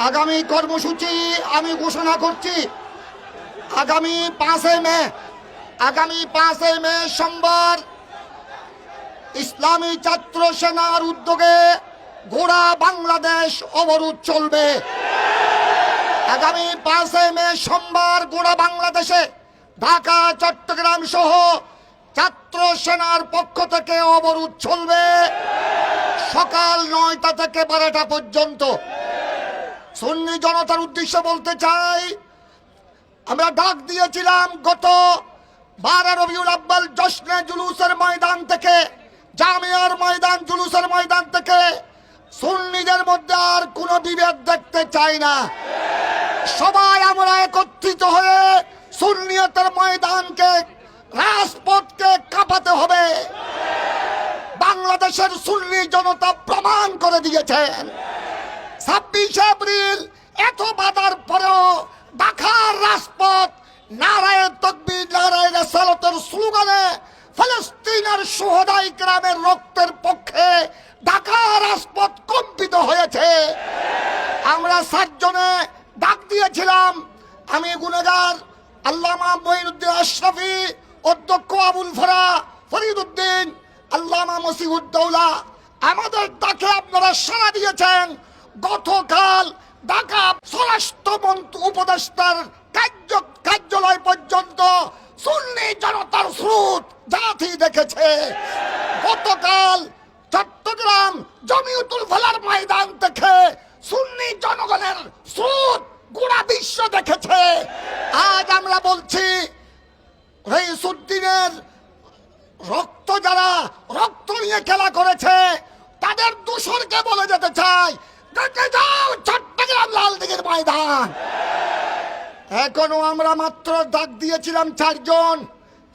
আগামী কর্মসূচি আমি ঘোষণা করছি। আগামী 5 মে সোমবার ইসলামী ছাত্র সেনার উদ্যোগে গোড়া বাংলাদেশ অবরোধ চলবে। আগামী 5 মে সোমবার গোড়া বাংলাদেশে ঢাকা, চট্টগ্রাম সহ ছাত্র সেনার পক্ষ থেকে অবরোধ চলবে সকাল 9টা থেকে 12টা পর্যন্ত। সুন্নি জনতার উদ্দেশ্যে বলতে চাই, আমরা ডাক দিয়েছিলাম গত 12 রবিউল আব্বাল জশ্নে জুলুসের ময়দান থেকে, জামিয়ার ময়দান, জুলুসের ময়দান থেকে সুন্নিদের মধ্যে আর কোনো বিভেদ দেখতে চাই না। সবাই আমরা একত্রিত হয়ে সুন্নিয়তের ময়দানকে, রাজপথকে কাঁপাতে হবে। বাংলাদেশের সুন্নি জনতা প্রমাণ করে দিয়েছেন 26 এপ্রিল এত বাধার পরেও ঢাকার রাজপথ নারায়ে তাকবীর, নারায়ে রিসালাতের স্লোগানে ফিলিস্তিনের শুহাদায়ে কেরামের রক্তের পক্ষে ঢাকার রাজপথ কম্পিত হয়েছে। আমরা 7 জনে ডাক দিয়েছিলাম। আমি গুণগার আল্লামা মঈনুদ্দিন আশরাফি, অধ্যক্ষ আবুল ফরা ফরিদউদ্দিন, আল্লামা মসিহুদ্দৌলা, আমাদের ডাকে আপনারা সাড়া দিয়েছেন। গতকাল ঢাকা স্বরাষ্ট্র উপদেষ্টার কার্যালয় পর্যন্ত সুন্নি জনতার স্রোত জাতি দেখেছে। গতকাল চট্টগ্রাম জমিয়তুল ফালার ময়দান থেকে সুন্নি জনগণের স্রোত গোটা বিশ্ব দেখেছে। আজ আমরা বলছি, রইসুদ্দিনের যারা রক্ত নিয়ে খেলা করেছে তাদের দূষণকে বলে যেতে চাই, দেখে যাও চট্টগ্রাম লালদিঘির ময়দান। এখনো আমরা মাত্র ডাক দিয়েছিলাম 4 জন,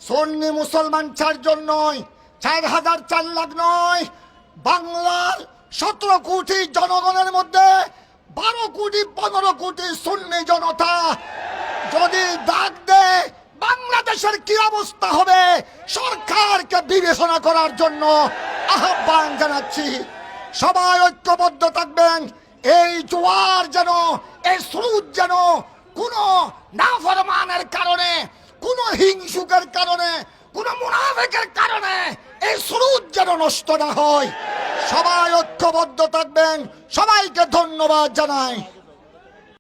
সুন্নি মুসলমান 4 জন নয়, 4,000 4 লাখ নয়। বাংলার 17 কোটি জনগণের মধ্যে 12 কোটি 15 কোটি সুন্নি জনতা যদি ডাক দেয়, বাংলাদেশের কি অবস্থা হবে সরকারকে বিবেচনা করার জন্য আহ্বান জানাচ্ছি। সবাই ঐক্যবদ্ধ থাকবেন। এই জোয়ার যেন, এই স্রোত যেন কোনো নাফরমানের কারণে, কোনো হিংসুকের কারণে, কোনো মুনাফিকের কারণে এই স্রোত যেন নষ্ট না হয়। সবাই ঐক্যবদ্ধ থাকবেন। সবাইকে ধন্যবাদ জানাই।